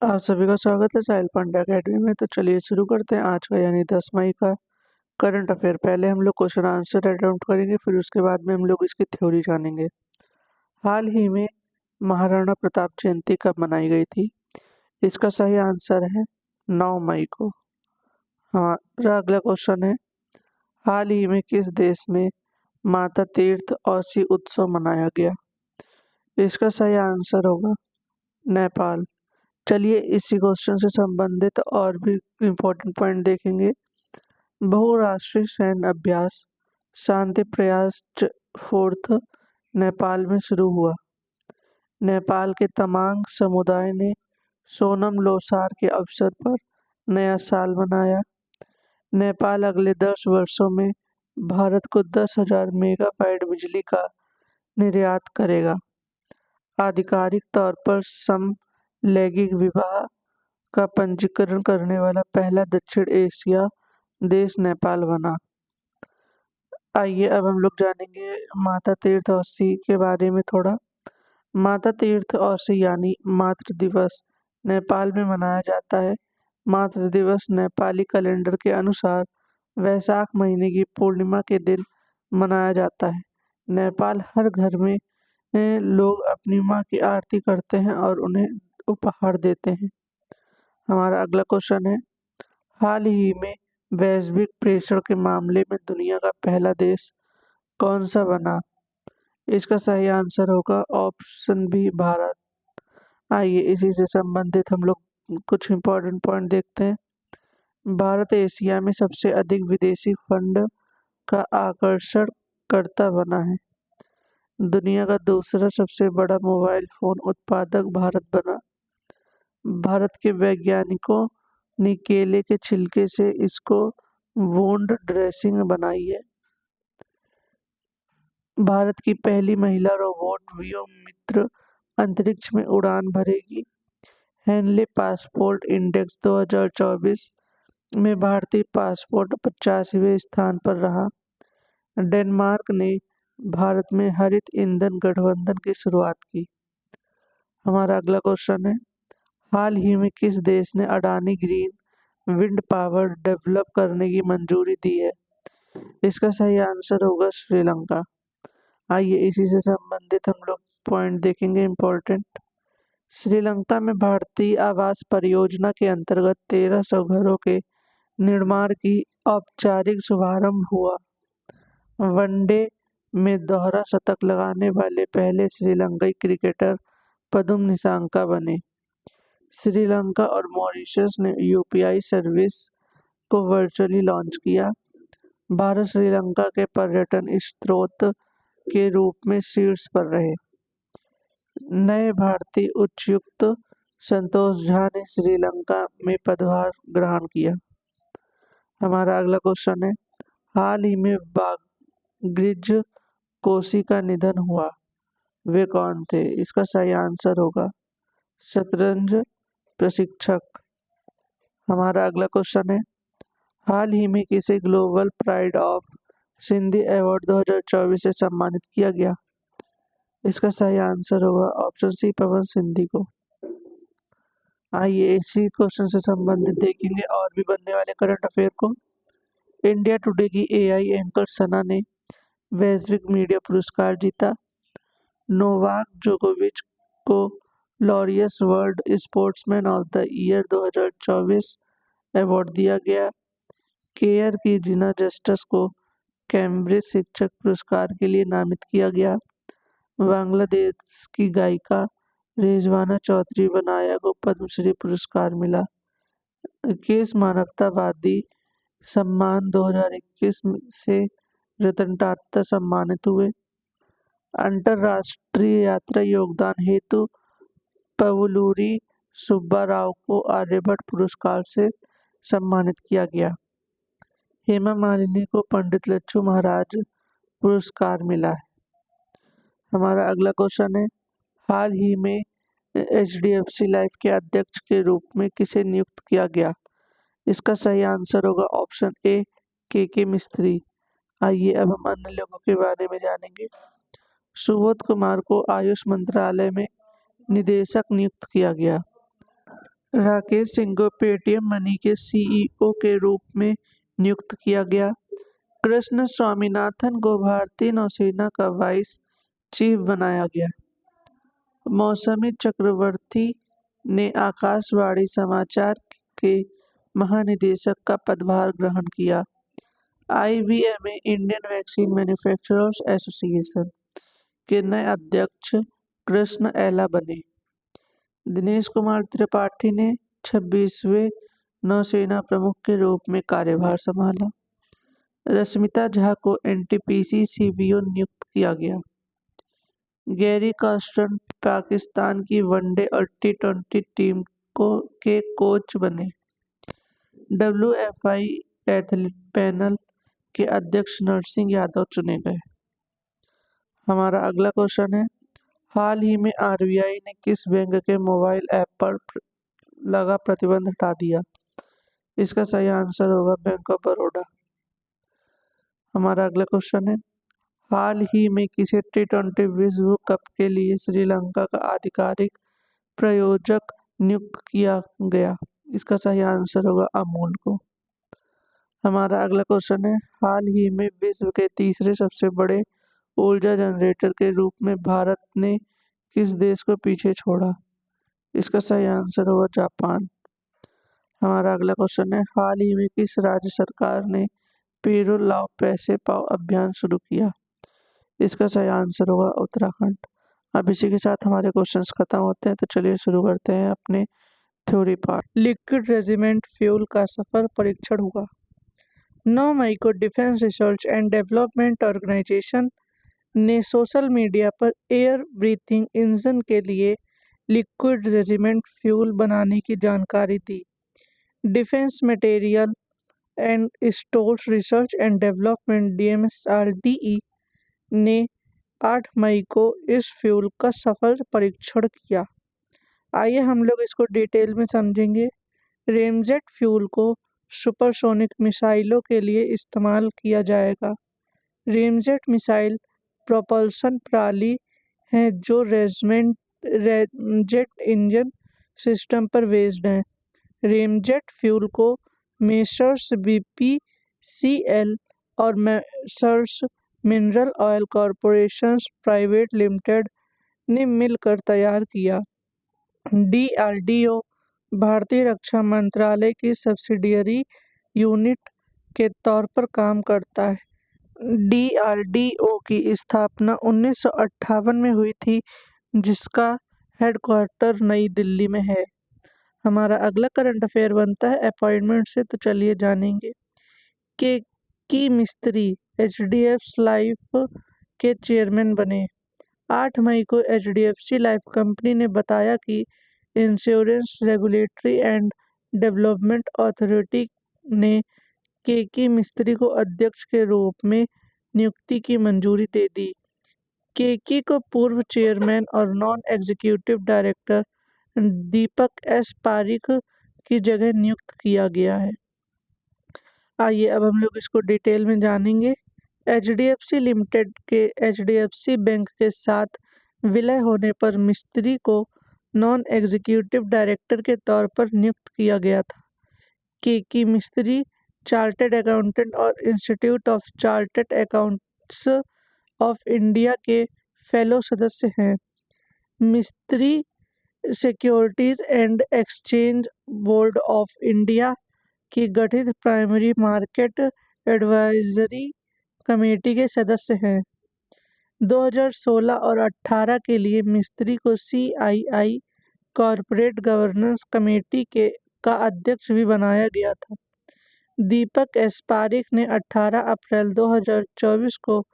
आप सभी का स्वागत है साहिल पांडे अकेडमी में। तो चलिए शुरू करते हैं आज का यानी 10 मई का करंट अफेयर। पहले हम लोग क्वेश्चन आंसर अटेम्प्ट करेंगे, फिर उसके बाद में हम लोग इसकी थ्योरी जानेंगे। हाल ही में महाराणा प्रताप जयंती कब मनाई गई थी? इसका सही आंसर है 9 मई को। हमारा अगला क्वेश्चन है, हाल ही में किस देश में माता तीर्थ औसी उत्सव मनाया गया? इसका सही आंसर होगा नेपाल। चलिए इसी क्वेश्चन से संबंधित और भी इम्पोर्टेंट पॉइंट देखेंगे। बहुराष्ट्रीय सैन्य अभ्यास शांति प्रयास फोर्थ नेपाल में शुरू हुआ। नेपाल के तमांग समुदाय ने सोनम लोसार के अवसर पर नया साल मनाया। नेपाल अगले 10 वर्षों में भारत को 10,000 मेगावाट बिजली का निर्यात करेगा। आधिकारिक तौर पर समलैंगिक विवाह का पंजीकरण करने वाला पहला दक्षिण एशिया देश नेपाल बना। आइए अब हम लोग जानेंगे माता तीर्थ औसी के बारे में थोड़ा। माता तीर्थ औसी यानी मातृ दिवस नेपाल में मनाया जाता है। मातृ दिवस नेपाली कैलेंडर के अनुसार वैशाख महीने की पूर्णिमा के दिन मनाया जाता है। नेपाल हर घर में लोग अपनी माँ की आरती करते हैं और उन्हें उपहार देते हैं। हमारा अगला क्वेश्चन है, हाल ही में वैश्विक प्रेषण के मामले में दुनिया का पहला देश कौन सा बना? इसका सही आंसर होगा ऑप्शन बी भारत। आइए इसी से संबंधित हम लोग कुछ इम्पोर्टेंट पॉइंट देखते हैं। भारत एशिया में सबसे अधिक विदेशी फंड का आकर्षण करता बना है। दुनिया का दूसरा सबसे बड़ा मोबाइल फोन उत्पादक भारत बना। भारत के वैज्ञानिकों ने केले के छिलके से इसको वुंड ड्रेसिंग बनाई है। भारत की पहली महिला रोबोट व्योममित्र अंतरिक्ष में उड़ान भरेगी। हेनले पासपोर्ट इंडेक्स 2024 में भारतीय पासपोर्ट 85वें स्थान पर रहा। डेनमार्क ने भारत में हरित ईंधन गठबंधन की शुरुआत की। हमारा अगला क्वेश्चन है, हाल ही में किस देश ने Adani green wind power develop करने की मंजूरी दी है? इसका सही आंसर होगा श्रीलंका। आइए इसी से संबंधित हम लोग पॉइंट देखेंगे इम्पोर्टेंट। श्रीलंका में भारतीय आवास परियोजना के अंतर्गत 1300 घरों के निर्माण की औपचारिक शुभारंभ हुआ। वनडे में दोहरा शतक लगाने वाले पहले श्रीलंकाई क्रिकेटर पदुम निसांका बने। श्रीलंका और मॉरिशस ने यूपीआई सर्विस को वर्चुअली लॉन्च किया। भारत श्रीलंका के पर्यटन स्रोत के रूप में शीर्ष पर रहे। नए भारतीय उच्चायुक्त संतोष झा ने श्रीलंका में पदभार ग्रहण किया। हमारा अगला क्वेश्चन है, हाल ही में बाग्रिज कोसी का निधन हुआ, वे कौन थे? इसका सही आंसर होगा शतरंज प्रशिक्षक। हमारा अगला क्वेश्चन है, हाल ही में किसे global pride of Sindhi award 2024 से सम्मानित किया गया? इसका सही आंसर होगा ऑप्शन सी पवन सिंधी को। आइए इसी क्वेश्चन से संबंधित देखेंगे और भी बनने वाले करंट अफेयर को। इंडिया टुडे की एआई एंकर सना ने वैश्विक मीडिया पुरस्कार जीता। नोवाक जोकोविच को Laureus world sportsman of the year 2024 award दिया गया। केयर की जिना जस्टिस को कैम्ब्रिज शिक्षक पुरस्कार के लिए नामित किया गया। बांग्लादेश की गायिका रिजवाना चौधरी बनाया को पद्मश्री पुरस्कार मिला। केस मानवतावादी सम्मान 2021 से रतन टाटा सम्मानित हुए। अंतरराष्ट्रीय यात्रा योगदान हेतु पवलूरी सुब्बा राव को आर्यभट्ट पुरस्कार से सम्मानित किया गया। हेमा मालिनी को पंडित लच्छू महाराज पुरस्कार मिला है। हमारा अगला क्वेश्चन है, हाल ही में एचडीएफसी लाइफ के अध्यक्ष के रूप में किसे नियुक्त किया गया? इसका सही आंसर होगा ऑप्शन ए के मिस्त्री। आइए अब हम अन्य लोगों के बारे में जानेंगे। सुबोध कुमार को आयुष मंत्रालय में निदेशक नियुक्त किया गया। राकेश सिंह को पेटीएम मनी के सीईओ के रूप में नियुक्त किया गया। कृष्ण स्वामीनाथन को भारतीय नौसेना का वाइस चीफ बनाया गया। मौसमी चक्रवर्ती ने आकाशवाणी समाचार के महानिदेशक का पदभार ग्रहण किया। IBMA Indian vaccine manufacturers association के नए अध्यक्ष कृष्ण एला बने। दिनेश कुमार त्रिपाठी ने 26वें नौसेना प्रमुख के रूप में कार्यभार संभाला। रश्मिता झा को NTPC CBO नियुक्त किया गया। गैरी कार्स्टन पाकिस्तान की वनडे और T20 टीम के कोच बने। WFI एथलीट पैनल के अध्यक्ष नरसिंह यादव चुने गए। हमारा अगला क्वेश्चन है, हाल ही में RBI ने किस बैंक के मोबाइल ऐप पर लगा प्रतिबंध हटा दिया? इसका सही आंसर होगा बैंक ऑफ बड़ौदा। हमारा अगला क्वेश्चन है, हाल ही में किसे T20 विश्व कप के लिए श्रीलंका का आधिकारिक प्रायोजक नियुक्त किया गया? इसका सही आंसर होगा अमूल को। हमारा अगला क्वेश्चन है, हाल ही में विश्व के तीसरे सबसे बड़े ऊर्जा जनरेटर के रूप में भारत ने किस देश को पीछे छोड़ा? इसका सही आंसर होगा जापान। हमारा अगला क्वेश्चन है, हाल ही में किस राज्य सरकार ने पेरो लाओ पैसे पाओ अभियान शुरू किया? इसका सही आंसर होगा उत्तराखंड। अब इसी के साथ हमारे क्वेश्चंस खत्म होते हैं, तो चलिए शुरू करते हैं अपने theory part. Liquid regiment fuel का सफल परीक्षण हुआ। 9 मई को defence research and development organisation ने सोशल मीडिया पर एयर ब्रीथिंग इंजन के लिए लिक्विड रेजिमेंट फ्यूल बनाने की जानकारी दी। Defence material and stores research and development DMSRDE ने 8 मई को इस फ्यूल का सफल परीक्षण किया। आइए हम लोग इसको डिटेल में समझेंगे। रेमजेट फ्यूल को सुपरसोनिक मिसाइलों के लिए इस्तेमाल किया जाएगा। रेमजेट मिसाइल प्रोपल्शन प्रणाली है जो रेमजेट इंजन सिस्टम पर बेस्ड है। रेमजेट फ्यूल को मेसर्स BPCL और messrs mineral oil corporation private limited ने मिलकर तैयार किया। DRDO भारतीय रक्षा मंत्रालय की सब्सिडियरी यूनिट के तौर पर काम करता है। DRDO की स्थापना 1958 में हुई थी, जिसका हेडक्वार्टर नई दिल्ली में है। हमारा अगला करंट अफेयर बनता है अपॉइंटमेंट से, तो चलिए जानेंगे। की मिस्त्री HDFC लाइफ के चेयरमैन बने। 8 मई को HDFC लाइफ कंपनी ने बताया कि insurance regulatory and development authority ने की मिस्त्री को अध्यक्ष के रूप में नियुक्ति की मंजूरी दे दी। की को पूर्व चेयरमैन और नॉन एग्जीक्यूटिव डायरेक्टर दीपक S पारिक की जगह नियुक्त किया गया है। आइए अब हम लोग इसको डिटेल में जानेंगे। HDFC लिमिटेड के HDFC बैंक के साथ विलय होने पर मिस्त्री को नॉन एग्जीक्यूटिव डायरेक्टर के तौर पर नियुक्त किया गया था। की मिस्त्री चार्टर्ड अकाउंटेंट और institute of chartered accounts of India के फेलो सदस्य हैं। मिस्त्री securities and exchange board of India की गठित प्राइमरी मार्केट एडवाइजरी कमेटी के सदस्य हैं। 2016 और 18 के लिए मिस्त्री को CII कॉरपोरेट गवर्नेंस कमेटी का अध्यक्ष भी बनाया गया था। दीपक S पारिक ने 18 अप्रैल 2024 को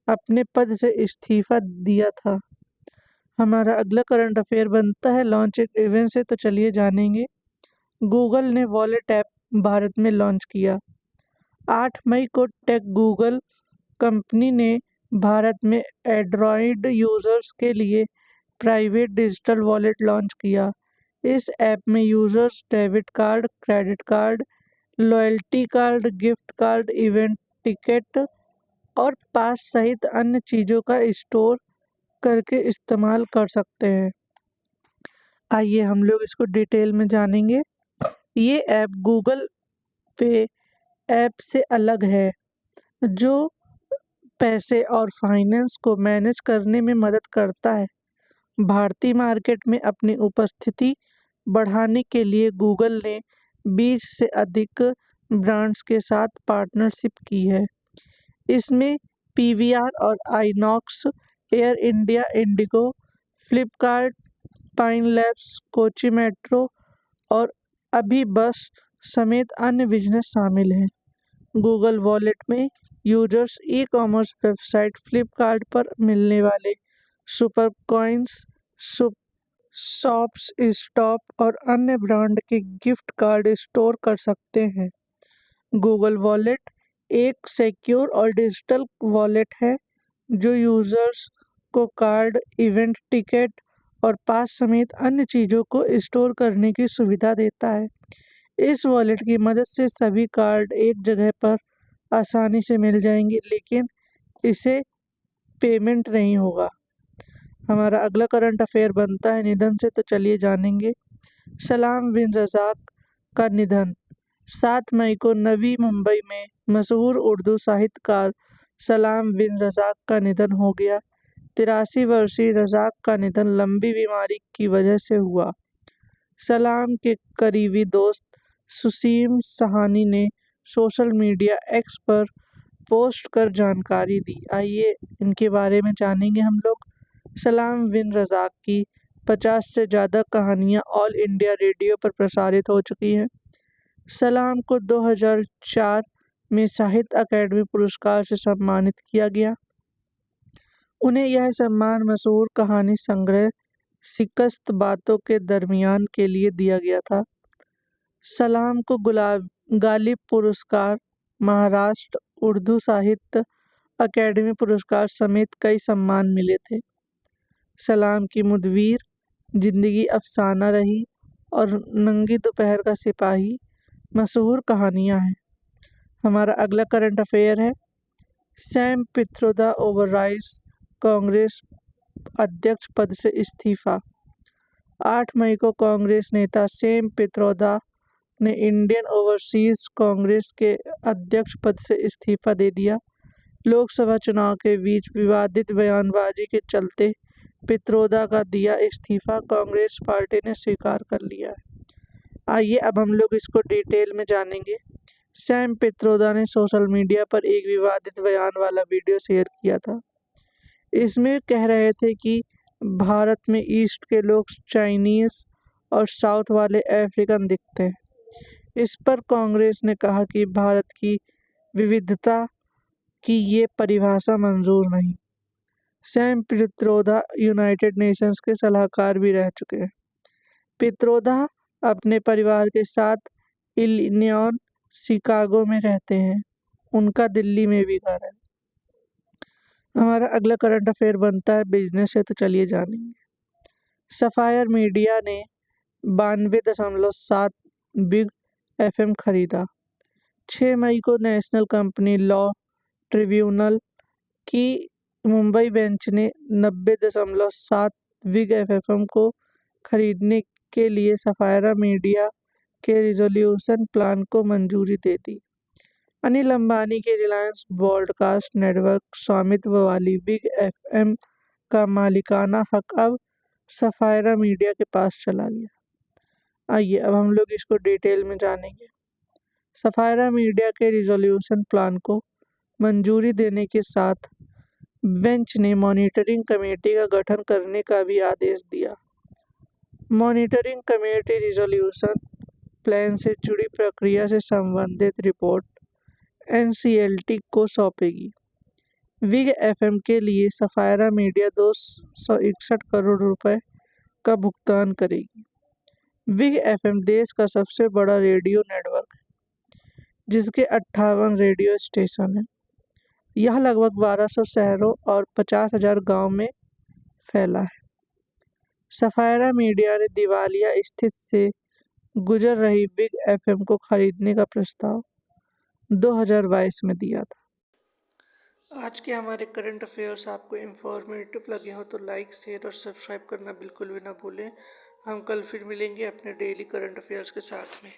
अपने पद से इस्तीफा दिया था। हमारा अगला करंट अफेयर बनता है लॉन्च इवेंट से, तो चलिए जानेंगे। गूगल ने वॉलेट ऐप भारत में लॉन्च किया। 8 मई को टेक गूगल कंपनी ने भारत में एंड्रॉयड यूजर्स के लिए प्राइवेट डिजिटल वॉलेट लॉन्च किया। इस ऐप में users debit card, credit card, loyalty card, gift card, event ticket और पास सहित अन्य चीज़ों का स्टोर करके इस्तेमाल कर सकते हैं। आइए हम लोग इसको डिटेल में जानेंगे। ये ऐप गूगल पे ऐप से अलग है, जो पैसे और फाइनेंस को मैनेज करने में मदद करता है। भारतीय मार्केट में अपनी उपस्थिति बढ़ाने के लिए गूगल ने 20 से अधिक ब्रांड्स के साथ पार्टनरशिप की है। इसमें पीवीआर और INOX, air India, Indigo, Flipkart, pine labs, Kochi metro और अभी बस समेत अन्य बिजनेस शामिल हैं। गूगल वॉलेट में users e commerce website Flipkart पर मिलने वाले सुपर कॉइन्स, शॉप्स, स्टॉप और अन्य ब्रांड के गिफ्ट कार्ड स्टोर कर सकते हैं। गूगल वॉलेट एक सिक्योर और डिजिटल वॉलेट है, जो यूजर्स को कार्ड, इवेंट टिकट और पास समेत अन्य चीज़ों को स्टोर करने की सुविधा देता है। इस वॉलेट की मदद से सभी कार्ड एक जगह पर आसानी से मिल जाएंगे, लेकिन इसे पेमेंट नहीं होगा। हमारा अगला करंट अफेयर बनता है निधन से, तो चलिए जानेंगे। सलाम बिन रज़ाक का निधन। 7 मई को नवी मुंबई में मशहूर उर्दू साहित्यकार सलाम बिन रज़ाक का निधन हो गया। 83 वर्षीय रज़ाक का निधन लंबी बीमारी की वजह से हुआ। सलाम के करीबी दोस्त सुसीम सहानी ने सोशल मीडिया एक्स पर पोस्ट कर जानकारी दी। आइए इनके बारे में जानेंगे हम लोग। सलाम बिन रज़ाक की 50 से ज़्यादा कहानियाँ ऑल इंडिया रेडियो पर प्रसारित हो चुकी हैं। सलाम को 2004 में साहित्य अकादमी पुरस्कार से सम्मानित किया गया। उन्हें यह सम्मान मशहूर कहानी संग्रह शिकस्त बातों के दरमियान के लिए दिया गया था। सलाम को गालिब पुरस्कार, महाराष्ट्र उर्दू साहित्य अकादमी पुरस्कार समेत कई सम्मान मिले थे। सलाम की मुदवीर, जिंदगी अफसाना रही और नंगी दोपहर का सिपाही मशहूर कहानियां हैं। हमारा अगला करंट अफेयर है। सैम पित्रोदा ओवरराइज कांग्रेस अध्यक्ष पद से इस्तीफा। 8 मई को कांग्रेस नेता सैम पित्रोदा ने इंडियन ओवरसीज कांग्रेस के अध्यक्ष पद से इस्तीफा दे दिया। लोकसभा चुनाव के बीच विवादित बयानबाजी के चलते पित्रोदा का दिया इस्तीफा कांग्रेस पार्टी ने स्वीकार कर लिया है। आइए अब हम लोग इसको डिटेल में जानेंगे। सैम पित्रोदा ने सोशल मीडिया पर एक विवादित बयान वाला वीडियो शेयर किया था। इसमें कह रहे थे कि भारत में ईस्ट के लोग चाइनीज और साउथ वाले अफ्रीकन दिखते हैं। इस पर कांग्रेस ने कहा कि भारत की विविधता की ये परिभाषा मंजूर नहीं। सैम पित्रोदा यूनाइटेड नेशंस के सलाहकार भी रह चुके हैं। पित्रोदा अपने परिवार के साथ इलिनॉय, शिकागो में रहते हैं। उनका दिल्ली में भी घर है। हमारा अगला करंट अफेयर बनता है बिजनेस से, तो चलिए जानेंगे। सफायर मीडिया ने 92.7 बिग एफएम खरीदा। 6 मई को नेशनल कंपनी लॉ ट्रिब्यूनल की मुंबई बेंच ने 90.7 बिग एफएम को खरीदने के लिए सफायरा मीडिया के रिजोल्यूशन प्लान को मंजूरी दे दी। अनिल अंबानी के रिलायंस ब्रॉडकास्ट नेटवर्क स्वामित्व वाली बिग एफएम का मालिकाना हक अब सफायरा मीडिया के पास चला गया। आइए अब हम लोग इसको डिटेल में जानेंगे। सफायरा मीडिया के रिजोल्यूशन प्लान को मंजूरी देने के साथ बेंच ने मॉनिटरिंग कमेटी का गठन करने का भी आदेश दिया। मॉनिटरिंग कमेटी रिजोल्यूशन प्लान से जुड़ी प्रक्रिया से संबंधित रिपोर्ट एनसीएलटी को सौंपेगी। बिग एफएम के लिए सफायरा मीडिया 261 करोड़ रुपए का भुगतान करेगी। बिग एफएम देश का सबसे बड़ा रेडियो नेटवर्क है, जिसके 58 रेडियो स्टेशन हैं। यह लगभग 1200 शहरों और 50,000 गाँव में फैला है। सफायरा मीडिया ने दिवालिया स्थिति से गुजर रही बिग एफएम को खरीदने का प्रस्ताव 2022 में दिया था। आज के हमारे करंट अफेयर्स आपको इंफॉर्मेटिव लगे हो तो लाइक, शेयर और सब्सक्राइब करना बिल्कुल भी ना भूलें। हम कल फिर मिलेंगे अपने डेली करंट अफेयर्स के साथ में।